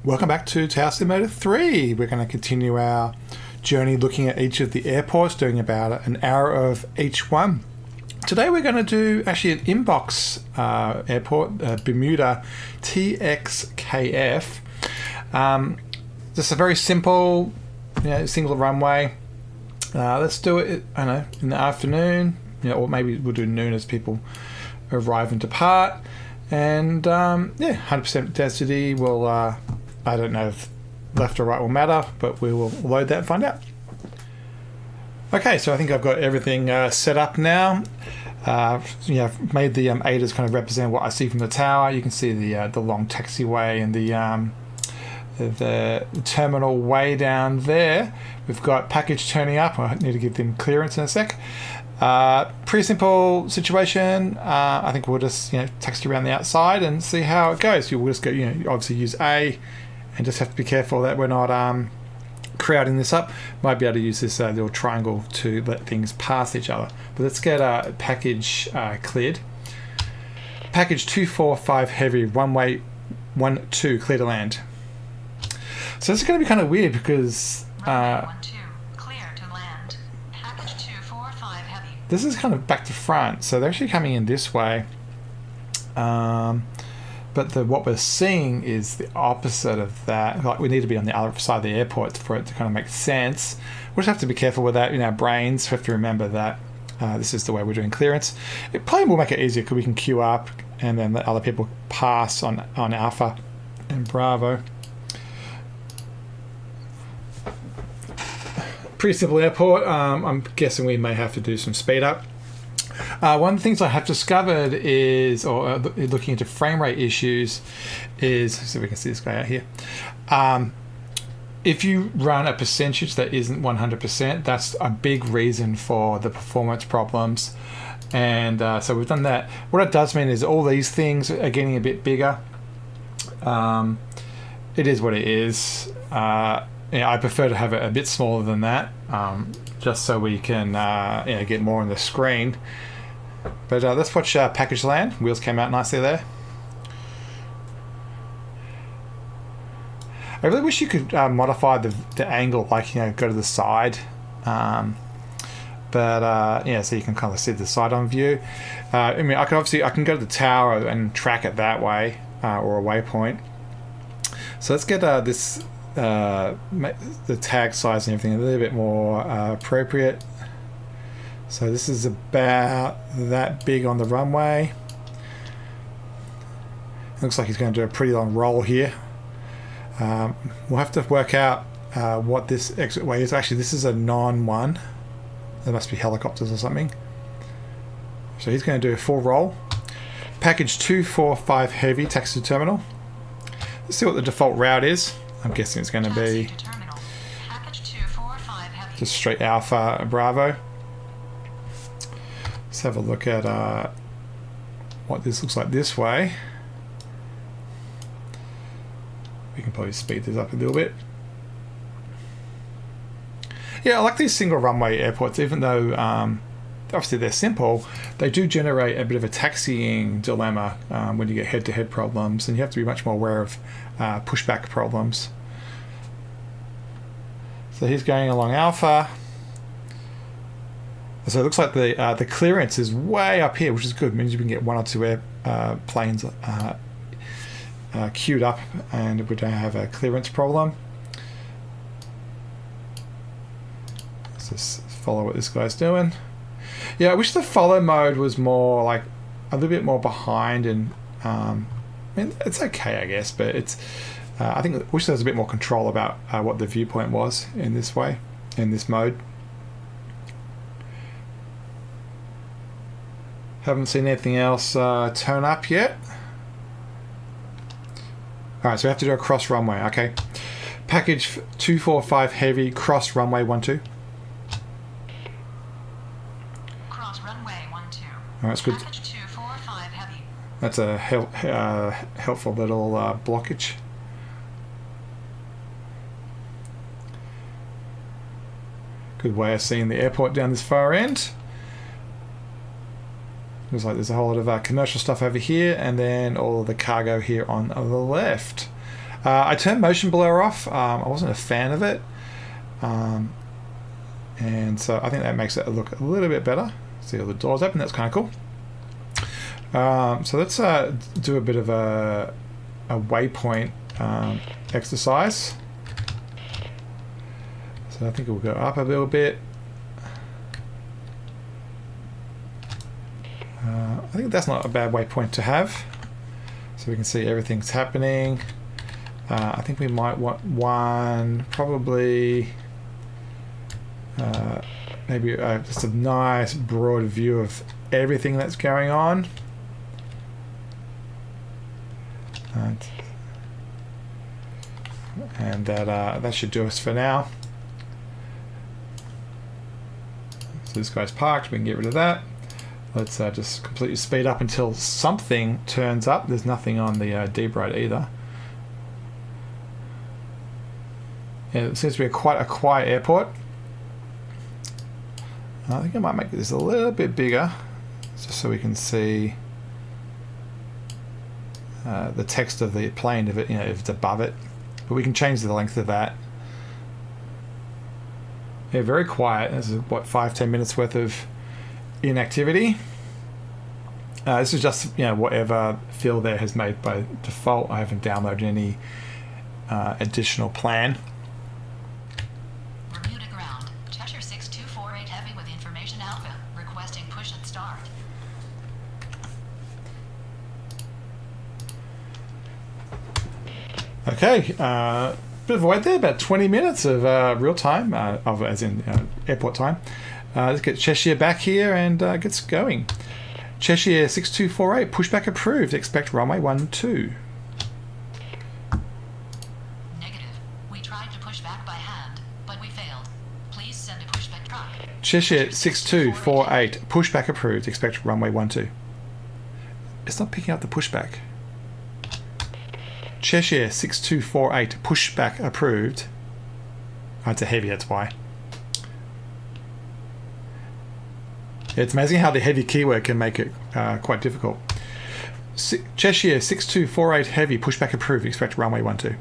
Welcome back to Tower Simulator 3. We're going to continue our journey looking at each of the airports, doing about an hour of each one. Today we're going to do actually an inbox airport, Bermuda TXKF. Just a very simple, single runway. Let's do it, I don't know, in the afternoon, or maybe we'll do noon as people arrive and depart. And 100% density will, I don't know if left or right will matter, but we will load that and find out. Okay, so I think I've got everything set up now. I've made the ADAs kind of represent what I see from the tower. You can see the long taxiway and the terminal way down there. We've got package turning up. I need to give them clearance in a sec. Pretty simple situation. I think we'll just taxi around the outside and see how it goes. We'll just go, obviously use A, and just have to be careful that we're not crowding this up. Might be able to use this little triangle to let things pass each other. But let's get package cleared. Package 245 heavy, runway 12 clear to land. So this is going to be kind of weird because this is kind of back to front, so they're actually coming in this way. But what we're seeing is the opposite of that. Like, we need to be on the other side of the airport for it to kind of make sense. We'll just have to be careful with that in our brains. We have to remember that this is the way we're doing clearance. It probably will make it easier because we can queue up and then let other people pass on Alpha and Bravo. Pretty simple airport. I'm guessing we may have to do some speed up. One of the things I have discovered is, or looking into frame rate issues, is, so we can see this guy out here. If you run a percentage that isn't 100%, that's a big reason for the performance problems. And so we've done that. What it does mean is all these things are getting a bit bigger. It is what it is. I prefer to have it a bit smaller than that, just so we can get more on the screen. But let's watch package land. Wheels came out nicely there. I really wish you could modify the angle, like go to the side, so you can kind of see the side-on view. I can go to the tower and track it that way, or a waypoint. So let's get this. The tag size and everything a little bit more appropriate. So this is about that big on the runway. Looks like he's going to do a pretty long roll here. We'll have to work out what this exit way is. Actually, this is a non-one. There must be helicopters or something. So he's going to do a full roll. Package 245 heavy, taxi to terminal. Let's see what the default route is. I'm guessing it's going to be just straight Alpha Bravo. Let's have a look at what this looks like this way. We can probably speed this up a little bit. Yeah, I like these single runway airports, even though obviously they're simple. They do generate a bit of a taxiing dilemma when you get head-to-head problems, and you have to be much more aware of pushback problems. So he's going along Alpha. So it looks like the clearance is way up here, which is good. It means you can get one or two planes queued up, and we don't have a clearance problem. Let's just follow what this guy's doing. Yeah, I wish the follow mode was more like a little bit more behind, and it's okay, I guess, but it's I wish there was a bit more control about what the viewpoint was in this way, in this mode. Haven't seen anything else turn up yet. Alright, so we have to do a cross runway. Okay. Package 245 heavy, cross runway 12. Cross runway 12. Alright, that's good. Package 245 heavy. That's a helpful little blockage. Good way of seeing the airport down this far end. Looks like there's a whole lot of commercial stuff over here, and then all of the cargo here on the left. I turned motion blur off. I wasn't a fan of it. And so I think that makes it look a little bit better. See all the doors open, that's kind of cool. So let's do a bit of a waypoint exercise. So I think it will go up a little bit. I think that's not a bad waypoint to have. So we can see everything's happening. I think we might want one, probably maybe just a nice broad view of everything that's going on. And that should do us for now. So this guy's parked, we can get rid of that. Let's just completely speed up until something turns up. There's nothing on the deep road either. Yeah, it seems to be quite a quiet airport. I think I might make this a little bit bigger, just so we can see the text of the plane if it's above it. But we can change the length of that. Yeah, very quiet. This is what 5-10 minutes worth of inactivity. This is just whatever Phil there has made by default. I haven't downloaded any additional plan. Bermuda ground. Cheshire 6248 heavy with information alpha. Requesting push and start. Okay, bit of a wait there, about 20 minutes of real time, as in airport time. Let's get Cheshire back here and gets going. Cheshire 6248, pushback approved, expect runway 12. Negative. We tried to push back by hand, but we failed. Please send a pushback truck. Cheshire 6248, pushback approved, expect runway 12. It's not picking up the pushback. Cheshire 6248, pushback approved. Oh, it's a heavy, that's why. It's amazing how the heavy keyword can make it quite difficult. Cheshire 6248 heavy, pushback approved, expect runway 12.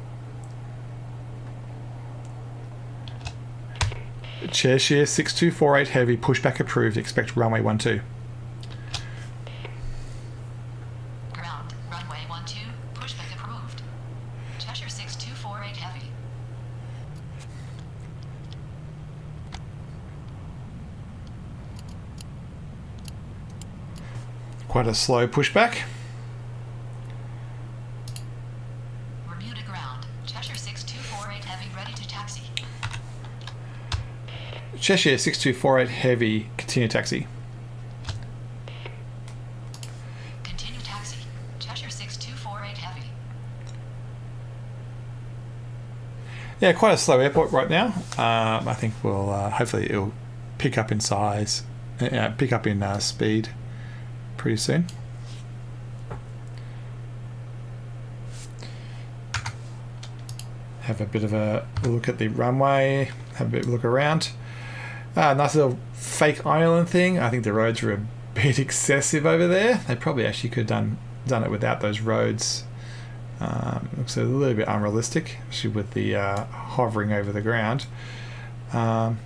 Cheshire 6248 heavy, pushback approved, expect runway 12. Ground, runway 12, pushback approved. Cheshire 6248 heavy. Quite a slow pushback. Bermuda ground. Cheshire 6248 heavy ready to taxi. Cheshire 6248 heavy, continue taxi. Continue taxi. Cheshire 6248 heavy. Yeah, quite a slow airport right now. I think we'll hopefully it'll pick up in size, pick up in speed pretty soon. Have a bit of a look at the runway, have a bit of a look around. Nice little fake island thing. I think the roads are a bit excessive over there. They probably actually could have done it without those roads. Looks a little bit unrealistic, especially with the hovering over the ground. But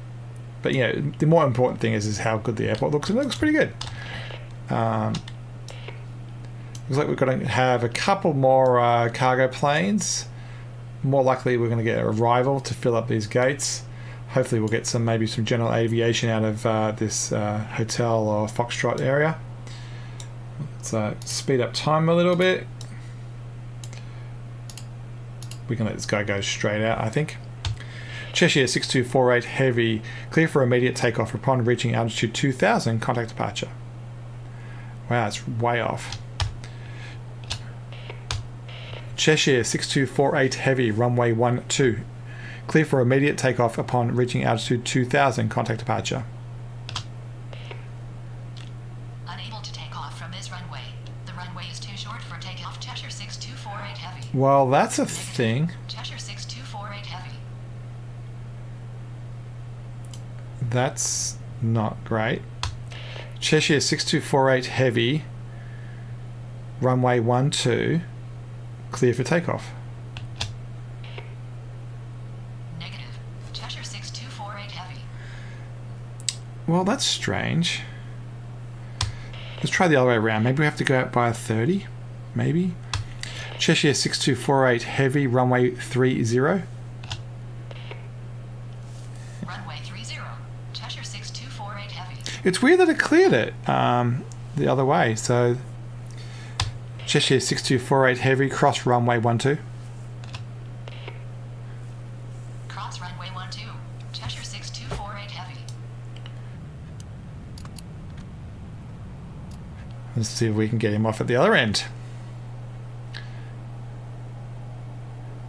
the more important thing is how good the airport looks, and it looks pretty good. Looks like we're going to have a couple more cargo planes. More likely we're going to get a Arrival to fill up these gates. Hopefully we'll get maybe some general aviation out of this hotel or Foxtrot area. Let's speed up time a little bit. We can let this guy go straight out, I think. Cheshire 6248 heavy, clear for immediate takeoff upon reaching altitude 2000, contact departure. Wow, it's way off. Cheshire 6248 heavy, runway 12, clear for immediate takeoff upon reaching altitude 2000, contact departure. Unable to take off from this runway. The runway is too short for takeoff. Cheshire 6248 heavy. Well, that's a thing. Cheshire 6248 heavy. That's not great. Cheshire 6248 heavy, runway 12, clear for takeoff. Well, that's strange. Let's try the other way around. Maybe we have to go out by a 30. Maybe. Cheshire 6248 heavy, runway 30. Runway 30. Cheshire 6248 heavy. It's weird that it cleared it the other way. So Cheshire 6248 heavy, cross runway 12. Cross runway 12. Cheshire 6248 heavy. Let's see if we can get him off at the other end.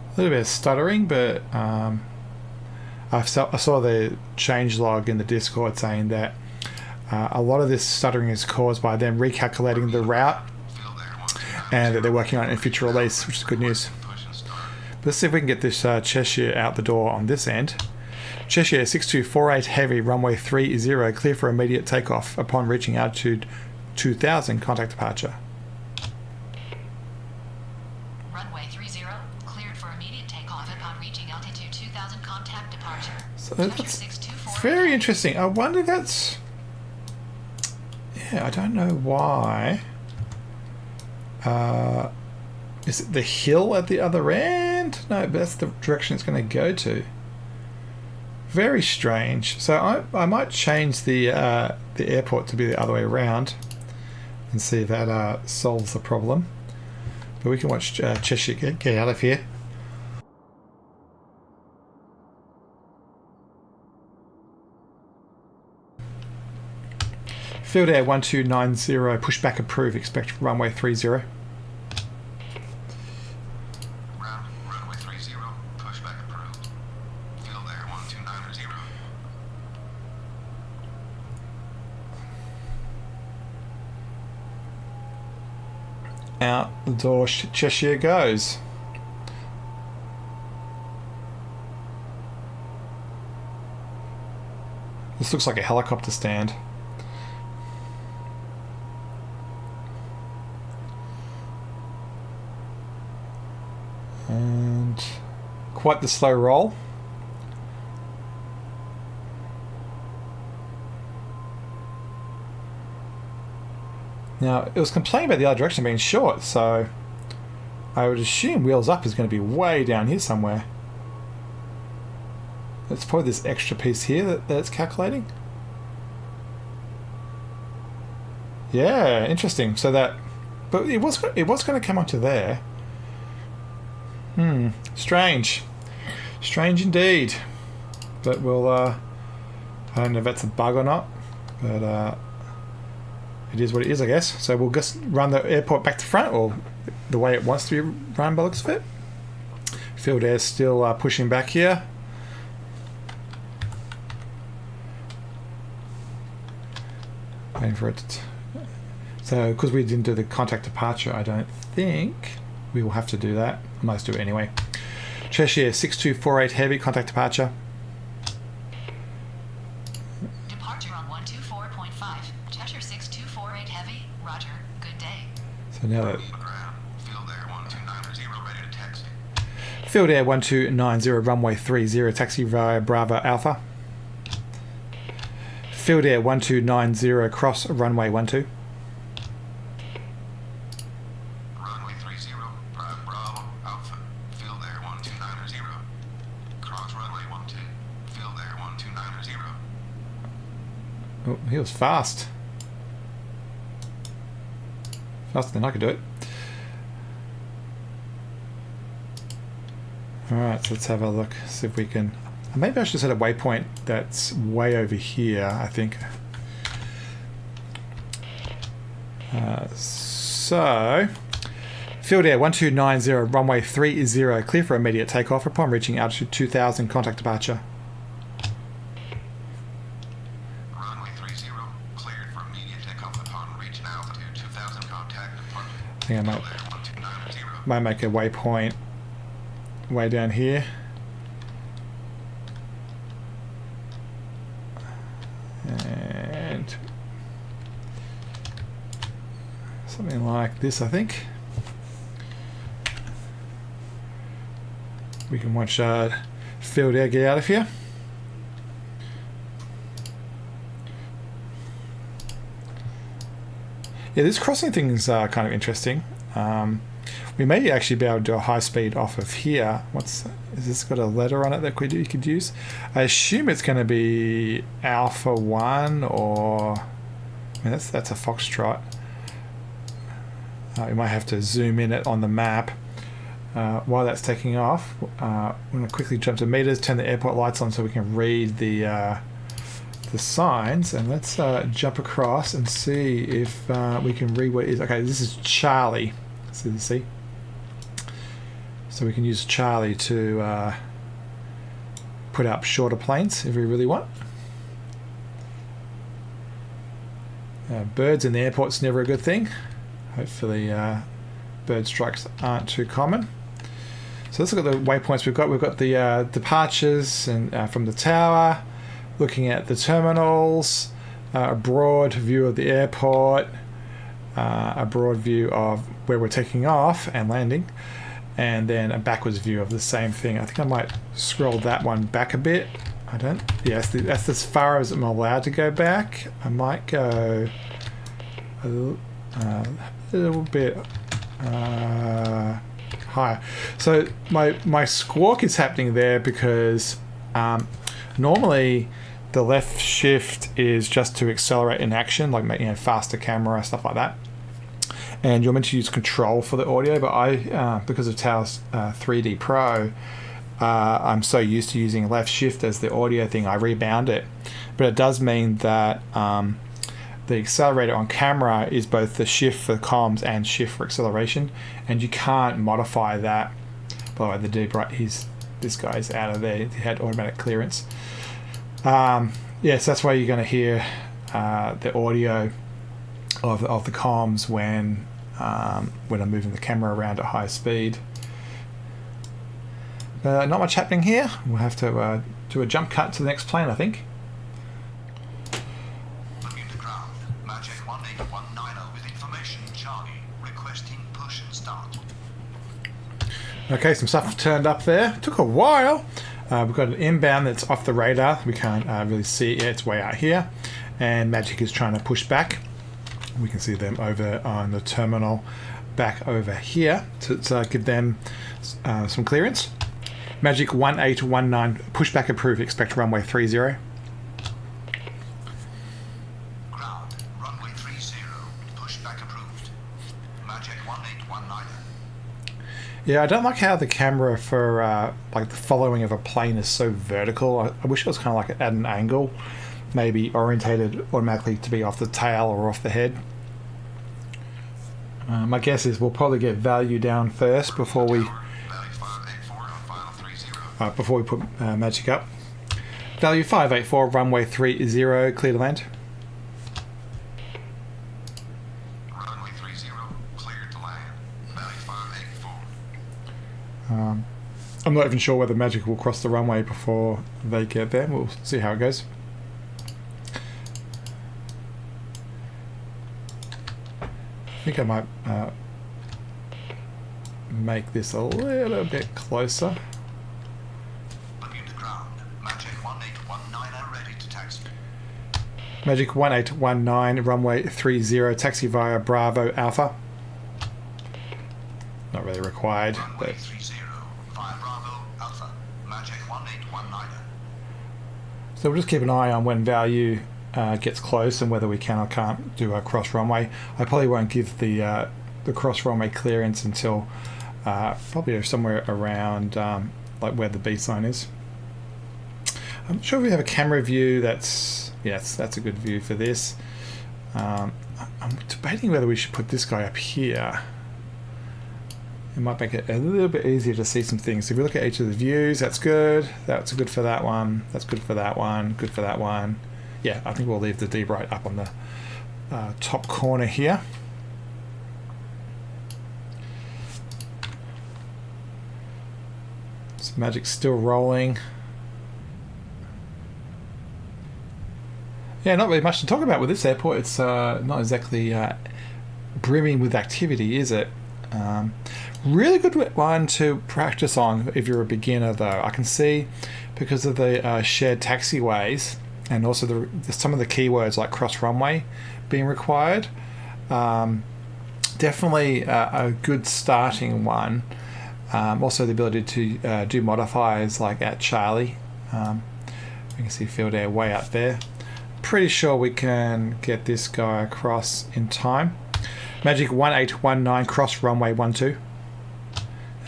A little bit of stuttering, but I saw the changelog in the Discord saying that a lot of this stuttering is caused by them recalculating the route and that they're working on it in a future release, which is good news. But let's see if we can get this Cheshire out the door on this end. Cheshire 6248 heavy, runway 30, clear for immediate takeoff upon reaching altitude 2000, contact departure. Runway 30, cleared for immediate takeoff upon reaching altitude 2000, contact departure. So Cheshire that's 6248 very interesting. I wonder if that's... Yeah, I don't know why. Is it the hill at the other end? No, but that's the direction it's going to go to. Very strange. So I might change the airport to be the other way around and see if that solves the problem. But we can watch Cheshire get out of here. Field Air 1290, pushback approved, expect runway 30. Runway 30, pushback approved. Field Air 1290. Out the door Cheshire goes. This looks like a helicopter stand. And quite the slow roll. Now, it was complaining about the other direction being short, so I would assume wheels up is going to be way down here somewhere. It's probably this extra piece here that it's calculating. Yeah, interesting. So that, but it was going to come onto there. Strange. Strange indeed. But we'll, I don't know if that's a bug or not, but it is what it is, I guess. So we'll just run the airport back to front, or the way it wants to be run by the looks of it. Field Air's still pushing back here. Waiting for it to... So, because we didn't do the contact departure, I don't think we will have to do that. I might do it anyway. Cheshire 6248 heavy, contact departure. Departure on 124.5. Cheshire 6248 heavy. Roger. Good day. So now that... Field Air 1290, ready to taxi. Field Air 1290, runway 30, taxi via Bravo Alpha. Field Air 1290, cross runway 12. Runway 30, Bravo Alpha. Field Air 1290. Cross runway 12. Field Air 1290. Oh, he was fast. Faster than I could do it. Alright, so let's have a look, see if we can... Maybe I should set a waypoint that's way over here, I think. So, Field Air 1290, runway 30, clear for immediate takeoff upon reaching altitude 2000, contact departure. Runway 30, cleared for immediate takeoff upon reaching altitude 2000, contact departure. I think I Field Air 1290. might make a waypoint way down here. And something like this, I think. We can watch Field Air get out of here. Yeah, this crossing thing is kind of interesting. We may actually be able to do a high speed off of here. Is this got a letter on it that you could use? I assume it's going to be Alpha 1 or... I mean, that's a Foxtrot. We might have to zoom in it on the map. While that's taking off, I'm going to quickly jump to meters, turn the airport lights on so we can read the signs, and let's jump across and see if we can read what it is. Okay, this is Charlie. See? So we can use Charlie to put up shorter planes if we really want. Birds in the airport's never a good thing. Hopefully bird strikes aren't too common. So let's look at the waypoints we've got. We've got the departures and from the tower, looking at the terminals, a broad view of the airport, a broad view of where we're taking off and landing, and then a backwards view of the same thing. I think I might scroll that one back a bit. I don't... Yes, that's as far as I'm allowed to go back. I might go a little bit higher. So my squawk is happening there because normally the left shift is just to accelerate in action, like faster camera, stuff like that. And you're meant to use control for the audio, but I, because of Taos 3D Pro, I'm so used to using left shift as the audio thing, I rebound it. But it does mean that the accelerator on camera is both the shift for comms and shift for acceleration, and you can't modify that. By the way, the deep right, this guy's out of there. He had automatic clearance. Yes, that's why you're going to hear the audio of the comms when I'm moving the camera around at high speed. Not much happening here. We'll have to do a jump cut to the next plane, I think. Looking to ground. Magic 18190 with information Charlie. Requesting push and start. Okay, some stuff turned up there. Took a while. We've got an inbound that's off the radar. We can't really see it yet. It's way out here. And Magic is trying to push back. We can see them over on the terminal back over here to give them some clearance. Magic 1819, pushback approved, expect runway 30. Ground, runway 30, pushback approved. Magic 1819. Yeah, I don't like how the camera for like the following of a plane is so vertical. I wish it was kind of like at an angle, maybe orientated automatically to be off the tail or off the head. My guess is we'll probably get value down first before we put Magic up. Value 584, runway 30, clear to land. Runway 30, cleared to land. Value 584. I'm not even sure whether Magic will cross the runway before they get there. We'll see how it goes. I think I might make this a little bit closer. Looking to ground. Magic 1819 ready to taxi. Magic 1819, runway 30, taxi via Bravo Alpha. Not really required. Runway But 30, via Bravo Alpha. Magic 1819. so we'll just keep an eye on when value gets close and whether we can or can't do a cross runway. I probably won't give the cross runway clearance until probably somewhere around like where the B sign is. I'm not sure if we have a camera view. That's a good view for this. I'm debating whether we should put this guy up here. It might make it a little bit easier to see some things. If we look at each of the views, that's good. That's good for that one. That's good for that one. Good for that one. Yeah, I think we'll leave the deep right up on the top corner here. So Magic's still rolling. Yeah, not really much to talk about with this airport. It's not exactly brimming with activity, is it? Really good one to practice on if you're a beginner, though. I can see because of the shared taxiways and also some of the keywords like cross runway being required. Definitely a good starting one. Also the ability to do modifiers like at Charlie. You can see field air way up there. Pretty sure we can get this guy across in time. Magic 1819 cross runway 12.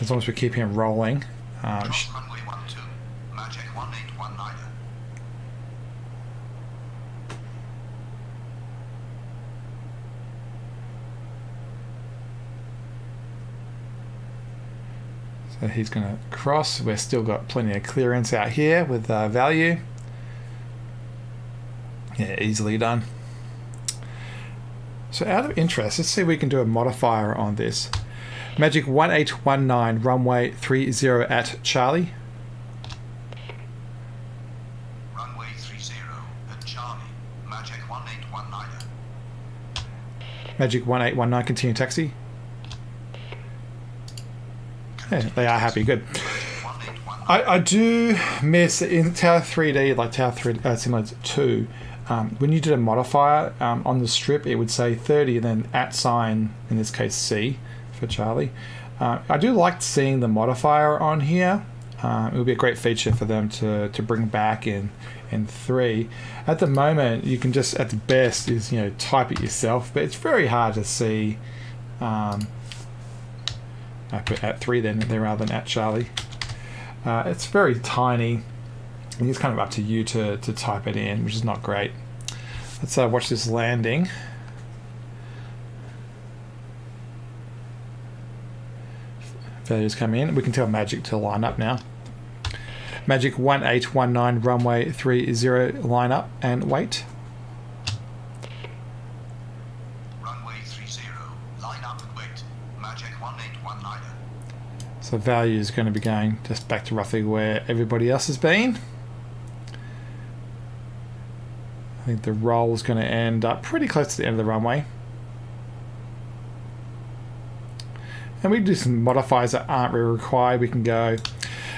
As long as we keep him rolling. Cross runway 12. Magic 1819. So he's going to cross. We've still got plenty of clearance out here with value. Yeah, easily done. So out of interest, let's see if we can do a modifier on this. Magic 1819 runway 30 at Charlie. Runway 30 at Charlie. Magic 1819. Magic 1819 continue taxi. Yeah, they are happy, good. I do miss in Tower 3D, like Tower 3 Simulator 2, when you did a modifier on the strip, it would say 30 and then at sign, in this case C for Charlie. I do like seeing the modifier on here. It would be a great feature for them to bring back in 3. At the moment, you can just, at the best, is type it yourself, but it's very hard to see. I put at 3 then rather than at Charlie. It's very tiny. And it's kind of up to you to type it in, which is not great. Let's watch this landing. Values come in. We can tell Magic to line up now. Magic 1819 runway 30 line up and wait. Runway 30. Line up and wait. Magic 1819. So value is going to be going just back to roughly where everybody else has been. I think the roll is going to end up pretty close to the end of the runway. And we can do some modifiers that aren't really required. We can go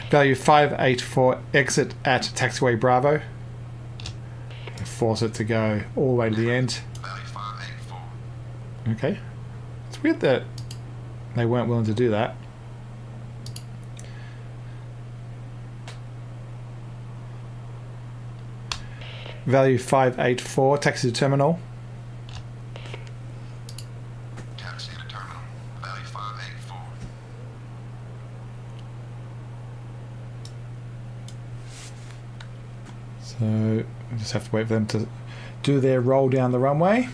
value 584 exit at taxiway Bravo. Force it to go all the way to the end. Value 584. Okay. It's weird that they weren't willing to do that. Value 584, taxi to terminal. Taxi to terminal. Value 584. So we just have to wait for them to do their roll down the runway.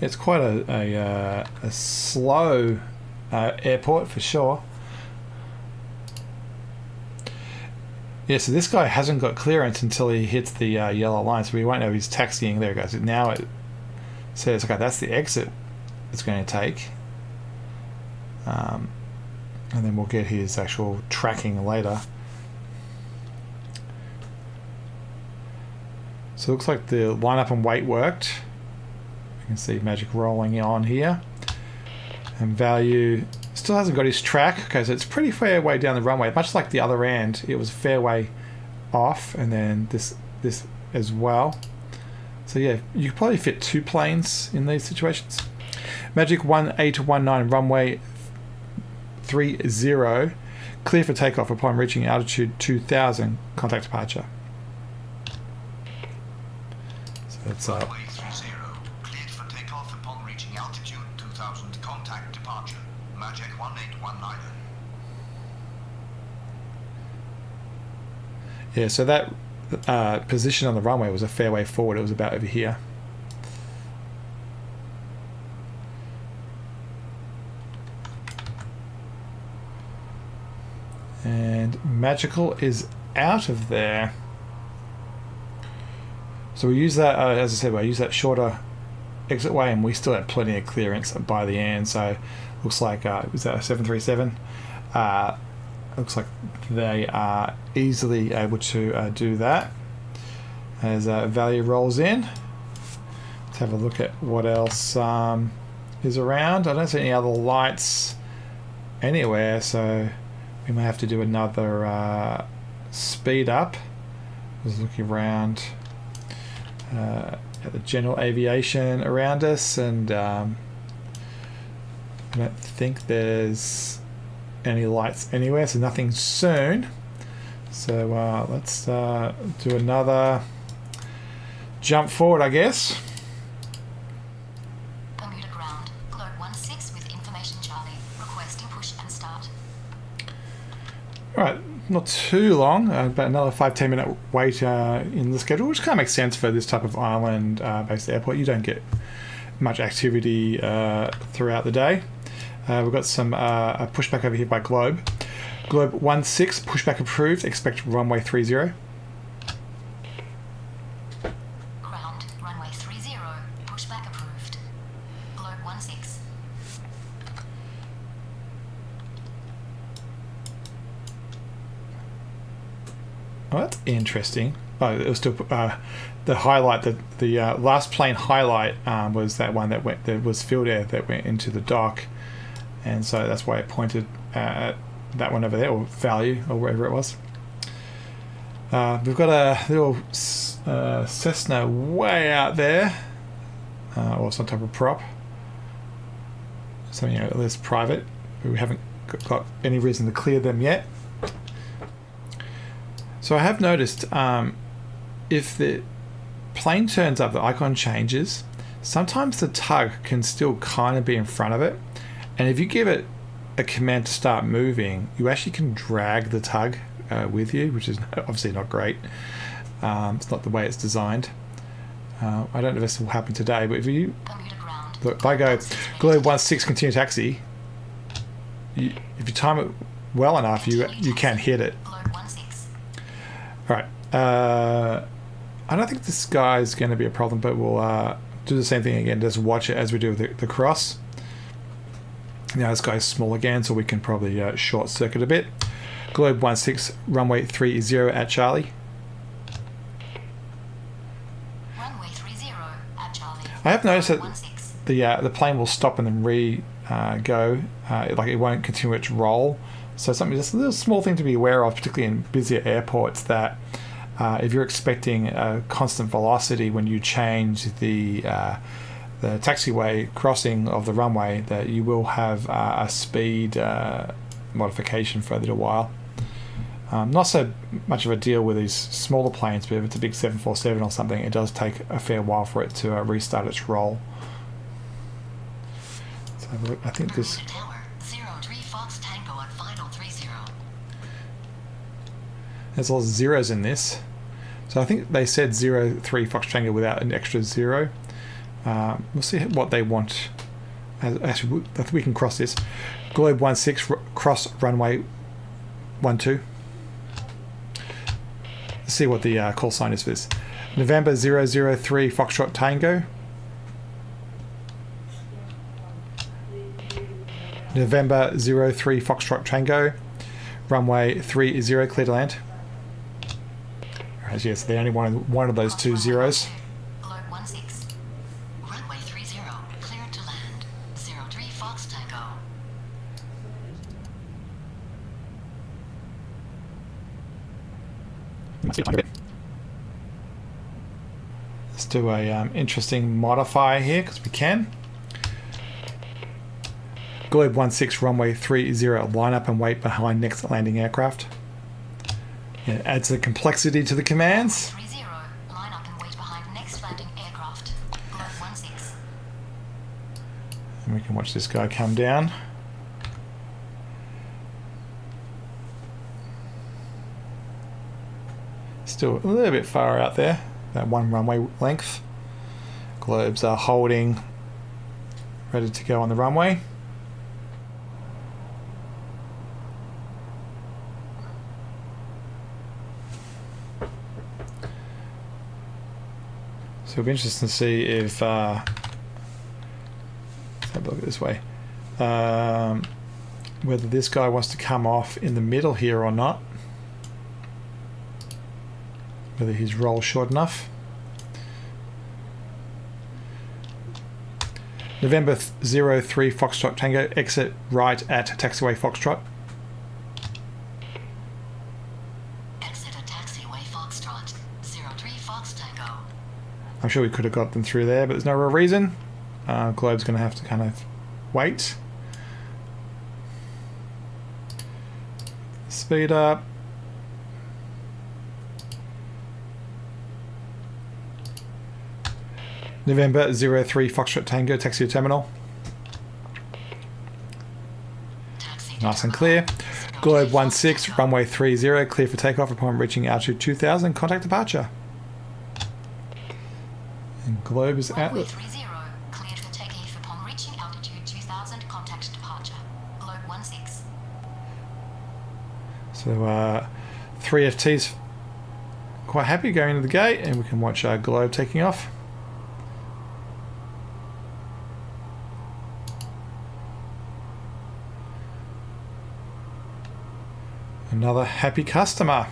It's quite a slow airport for sure. Yeah, so this guy hasn't got clearance until he hits the yellow line, so we won't know he's taxiing. There it goes. Now it says, okay, that's the exit it's going to take. And then we'll get his actual tracking later. So it looks like the line up and wait worked. You can see Magic rolling on here. And value still hasn't got his track. Okay, so it's pretty fair way down the runway. Much like the other end, it was a fair way off, and then this as well. So yeah, you could probably fit 2 planes in these situations. Magic 1819 runway 30, clear for takeoff upon reaching altitude 2000, contact departure. So it's Runway 30. Cleared for takeoff upon reaching altitude 2000, contact departure. Magic 1819. yeah, so that position on the runway was a fair way forward. It was about over here. And Magical is out of there. So we use that, as I said, we use that shorter exit way, and we still have plenty of clearance by the end. So looks like, was that a 737? Looks like they are easily able to do that as value rolls in. Let's have a look at what else is around. I don't see any other lights anywhere, so we may have to do another speed up. I was looking around at the general aviation around us, and I don't think there's any lights anywhere, so nothing soon. So let's do another jump forward, I guess. Bermuda ground. Globe 16 with information Charlie. Requesting push and start. Alright, not too long, about another 5-10 minute wait in the schedule, which kind of makes sense for this type of island based airport. You don't get much activity throughout the day. We've got some a pushback over here by Globe. Globe 16, pushback approved, expect runway 30. Ground. Runway 30. Pushback approved. Globe 16. Oh, that's interesting. Oh, it was still the highlight. The last plane highlight was that one that was Field Air that went into the dock, and so that's why it pointed at that one over there, or value, or wherever it was. We've got a little Cessna way out there, or some type of prop, something at least private. We haven't got any reason to clear them yet. So I have noticed if the plane turns up, the icon changes. Sometimes the tug can still kind of be in front of it, and if you give it a command to start moving, you actually can drag the tug with you, which is obviously not great. It's not the way it's designed. I don't know if this will happen today, but if you look, if I go Globe 16 continue taxi, if you time it well enough, you can hit it. All right. I don't think this guy's going to be a problem, but we'll do the same thing again. Just watch it as we do the cross. Now this guy's small again, so we can probably short circuit a bit. Globe 16, runway 30 at Charlie. Runway 30 at Charlie. I have noticed that the plane will stop and then go, like it won't continue its roll. So something, just a little small thing to be aware of, particularly in busier airports, that if you're expecting a constant velocity when you change the taxiway crossing of the runway, that you will have a speed modification for a little while. Not so much of a deal with these smaller planes, but if it's a big 747 or something, it does take a fair while for it to restart its roll. So I think this... Tower 03 Fox Tango on final 30. There's a lot of zeros in this. So I think they said 03 Fox Tango without an extra zero. We'll see what they want. Actually, I think we can cross this. Globe 16, cross runway 12. Let's see what the call sign is for this. November 003 Foxtrot Tango. November 03 Foxtrot Tango. Runway 30, clear to land. Alright, yes, they're only one of those two zeros. Globe 16. Runway 30. Cleared to land. 03 Fox Tango. Let's do a interesting modifier here, because we can. Globe 16, runway 30, line up and wait behind next landing aircraft. Yeah, adds the complexity to the commands. 30. Line up and wait behind next landing aircraft. Globe 16. And we can watch this guy come down. Still a little bit far out there, that one runway length. Globes are holding, ready to go on the runway. So it'll be interesting to see if let's have a look at this way, whether this guy wants to come off in the middle here or not, whether he's roll short enough. November 03 Foxtrot Tango, exit right at taxiway Foxtrot. Exit I'm sure we could have got them through there, but there's no real reason. Globe's going to have to kind of wait. Speed up. November 03 Foxtrot Tango, taxi to terminal. Nice and clear. Globe 16, runway 30, clear for takeoff upon reaching altitude 2000, contact departure. And Globe is at... Runway 30, cleared for takeoff upon reaching altitude 2000, contact departure. Globe 16. So 3 FTs quite happy going into the gate, and we can watch our Globe taking off. Another happy customer.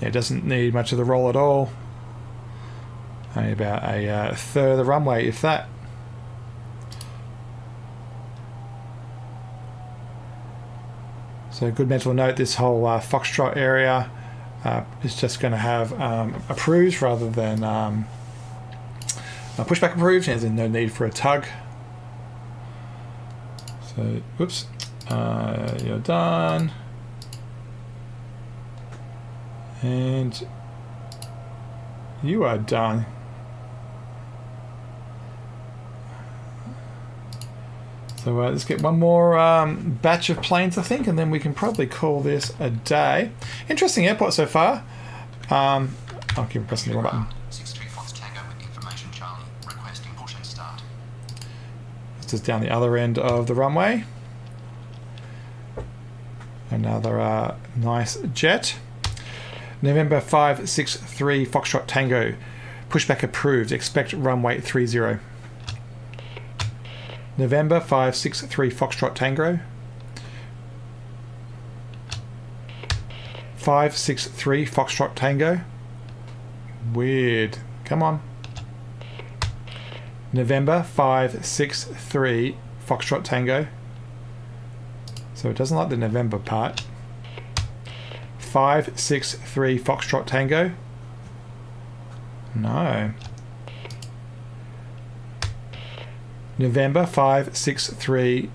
Yeah, it doesn't need much of the roll at all. Only about a third of the runway, if that. So good mental note, this whole Foxtrot area is just going to have approved rather than pushback approved, and there's no need for a tug. So, whoops. You're done, and you are done. So let's get one more batch of planes, I think, and then we can probably call this a day. Interesting airport so far. I'll keep pressing the wrong button. 63 Fox Tango with information Charlie, requesting push and start. This is down the other end of the runway. Another nice jet. November 563 Foxtrot Tango. Pushback approved. Expect runway 30. November 563 Foxtrot Tango. 563 Foxtrot Tango. Weird. Come on. November 563 Foxtrot Tango. So it doesn't like the November part. 563 Foxtrot Tango. No. November 563.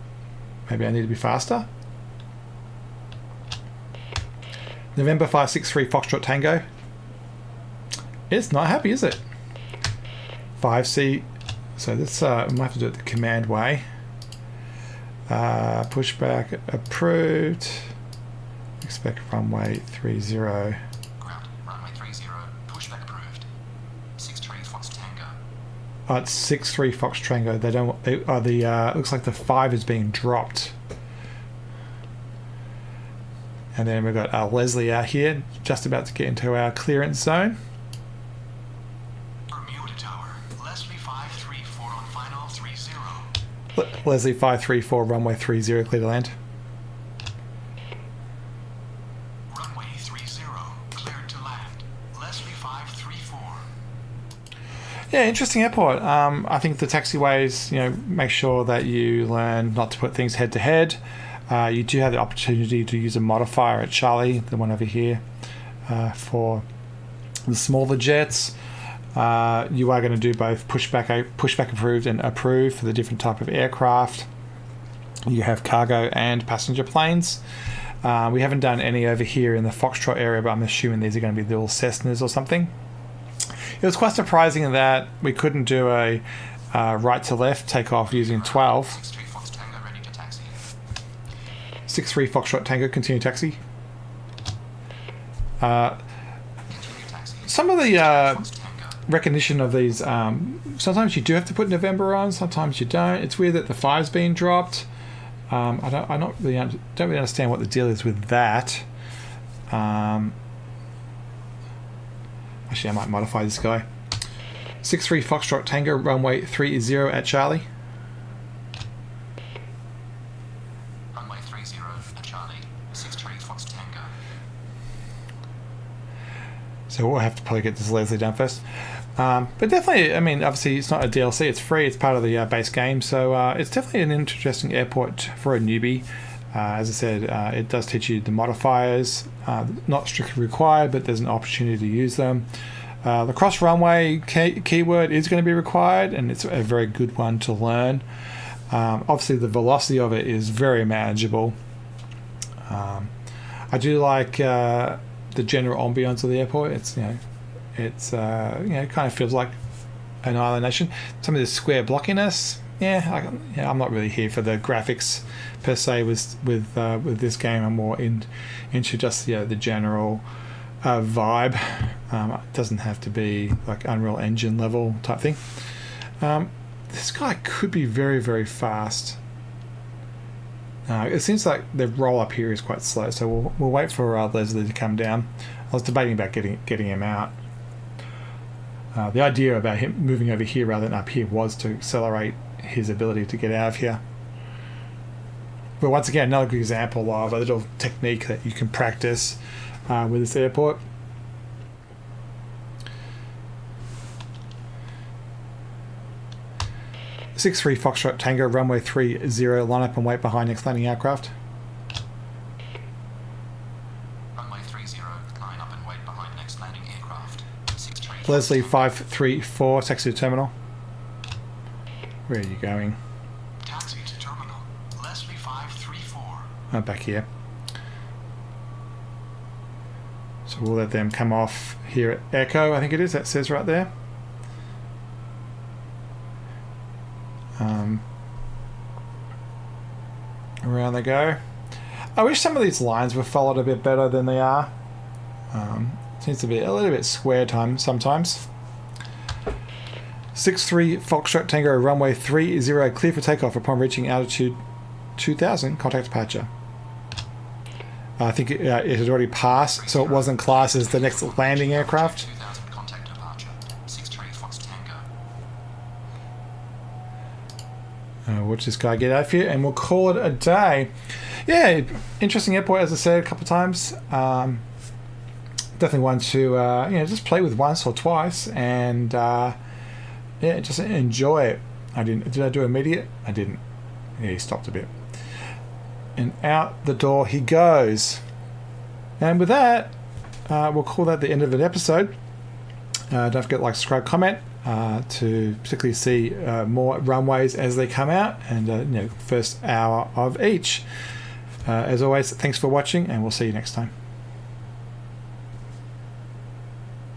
Maybe I need to be faster. November 563 Foxtrot Tango. It's not happy, is it? 5C. So this we might have to do it the command way. Pushback approved. Expect runway 30. Ground, runway 30, pushback approved. 63 Fox Tango. Oh, it's 63 Fox Tango. They don't. They, looks like the 5 is being dropped. And then we've got Leslie out here, just about to get into our clearance zone. Bermuda Tower, Leslie 534 on final 30. Leslie 534, runway 30, clear to land. Runway 30, cleared to land. Leslie 534. Yeah, interesting airport. I think the taxiways, make sure that you learn not to put things head to head. You do have the opportunity to use a modifier at Charlie, the one over here, for the smaller jets. You are going to do both pushback approved and approved for the different type of aircraft. You have cargo and passenger planes. We haven't done any over here in the Foxtrot area, but I'm assuming these are going to be little Cessnas or something. It was quite surprising that we couldn't do a right to left takeoff using 12. 63 Fox Tango ready to taxi. 63 Foxtrot Tango, continue taxi. Continue taxi. Some of the Fox Tango. recognition of these, sometimes you do have to put November on, sometimes you don't. It's weird that the 5's been dropped. I don't really understand what the deal is with that. Actually, I might modify this guy. 63 Foxtrot Tango, runway 30 at Charlie. Runway 30 at Charlie. 63 Fox Tango. So we'll have to probably get this Leslie done first. But definitely, obviously it's not a DLC, it's free, it's part of the base game, so it's definitely an interesting airport for a newbie. As I said, it does teach you the modifiers, not strictly required, but there's an opportunity to use them. The cross runway keyword is going to be required, and it's a very good one to learn. Obviously, the velocity of it is very manageable. I do like the general ambience of the airport. It's it kind of feels like an island nation. Some of the square blockiness, I'm not really here for the graphics per se with this game. I'm more into just the general vibe. It doesn't have to be like Unreal Engine level type thing. This guy could be very, very fast. It seems like the roll up here is quite slow, so we'll wait for Leslie to come down. I was debating about getting him out. The idea about him moving over here rather than up here was to accelerate his ability to get out of here. But once again, another good example of a little technique that you can practice with this airport. (6-3 Foxtrot Tango, runway 30, line up and wait behind next landing aircraft. Runway 30, line up and wait behind next landing aircraft. 6-3 Leslie 534, taxi to terminal. Where are you going? Taxi to terminal. Leslie 534. Back here. So we'll let them come off here at Echo, I think it is, that says right there. Around they go. I wish some of these lines were followed a bit better than they are. Seems to be a little bit square time sometimes. 6-3 Foxtrot Tango, runway 30, clear for takeoff upon reaching altitude 2000, contact departure. I think it had already passed, so it wasn't classed as the next landing aircraft. 2000, contact departure. 6-3 Fox Tango. Watch this guy get out of here, and we'll call it a day. Yeah, interesting airport, as I said a couple of times. Definitely one to just play with once or twice, and just enjoy it. Did I do immediate? I didn't. Yeah, he stopped a bit. And out the door he goes. And with that, we'll call that the end of an episode. Don't forget to like, subscribe, comment to particularly see more runways as they come out, and first hour of each. As always, thanks for watching, and we'll see you next time.